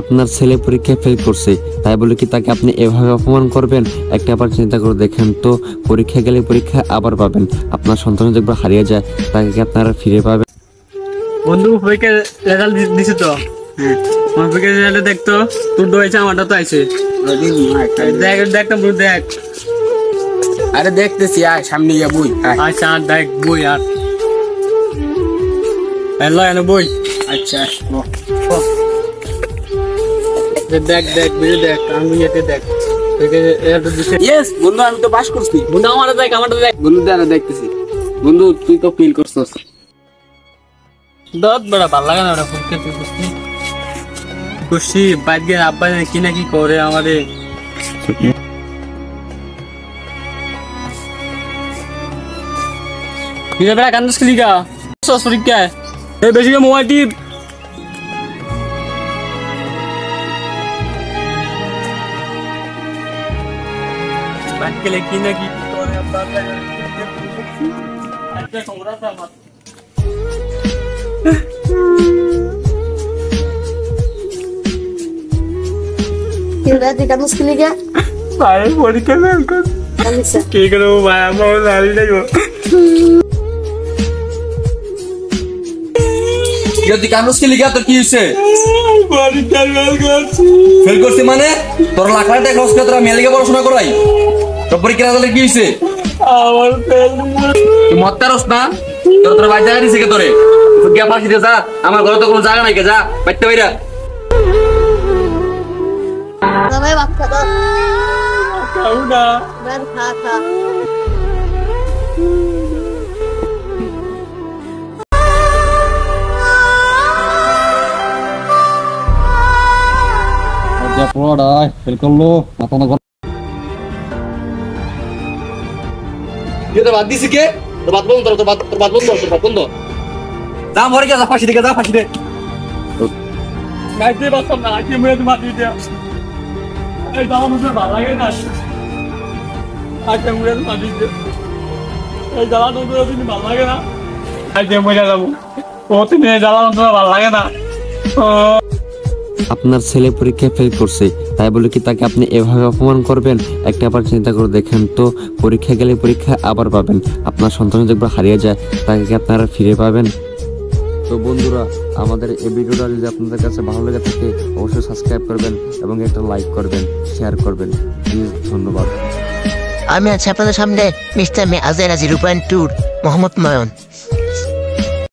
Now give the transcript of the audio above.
আপনার ছেলে পরীক্ষায় ফেল করছে, তাই বলে কি তাকে আপনি এভাবে অপমান করবেন? একটা আবার চিন্তা করে দেখেন তো, পরীক্ষা গেলে পরীক্ষা আবার পাবেন, আপনার সন্তান যদি একবার হারিয়ে যায় তাকে কি আপনারা ফিরে পাবেন? বন্ধু পরীক্ষার রেজাল্ট দিছে তো, আমার পরীক্ষার রেজাল্ট দেখতো, তোর হয়েছে আমারটা তো আইছে, দেখ দেখতাম তোর দেখ। আরে দেখতেছি, আয় সামনে গিয়ে বই। আচ্ছা আর দেখ বই আর এলো এনে বই। আচ্ছা দেখ দেখ বুঝে দেখ, আমি এতে দেখ ইয়েস বন্ধু, আমি তো পাস করছি। বন্ধু আমারটা দেখ, আমারটা দেখ। বন্ধু দাঁড়া দেখতেছি। বন্ধু তুই তো ফিল করছস। দত বড় ভালো লাগে না ওরা পরীক্ষা তুই খুশি বাইক গিয়ে আব্বা কি না কি করে আমাদের। বেড়া কান্দস লিগা পরীক্ষা এই বেশি মোবাইল টিপ বাইক কি না কি করে আব্বা একটা খবর আছে আমার। পরীক্ষা কি করবো ভাই, আমার নারী লাগবো। তুই কানুস কি লিখা, তোর কি হয়েছে? ফেল করছি মানে তোর লাখ লাখ টাকা খরচ করে তোরা মেয়ে লিখে পড়াশোনা করাই, তোর পরীক্ষা রেজাল্ট কি হয়েছে? তুই মদ তারস না, তোর তোর বাড়ি জায়গা দিছে কে তোরে? তুই গিয়া ফাঁসি দে যা, আমার ঘরে তো কোনো জায়গা নাই কে, যা বাইতে বাইরা। বাদ দিছি কে? তোর বাদ বন্ধ, তোর বাদ বন্ধ, তোর বাদ বন্ধ। যা মরে গিয়া, যা ফাঁসি দে, যা ফাঁসি দে। ভালো লাগে না ভালো লাগে না। আপনার ছেলে পরীক্ষায় ফেল করছে, তাই বলে কি তাকে আপনি এভাবে অপমান করবেন? একটা আবার চিন্তা করে দেখেন তো, পরীক্ষা গেলে পরীক্ষা আবার পাবেন, আপনার সন্তান যদি একবার হারিয়ে যায় তাকে কি আপনারা ফিরে পাবেন? তো বন্ধুরা, আমাদের এই ভিডিওটা যদি আপনাদের কাছে ভালো লেগে থাকে অবশ্যই সাবস্ক্রাইব করবেন এবং একটা লাইক করবেন, শেয়ার করবেন, প্লিজ। ধন্যবাদ। আমি আছি আপনাদের সামনে মিস্টার মে আজের আজি রূপায়ণ ট্যুর মোহাম্মদ নয়ন।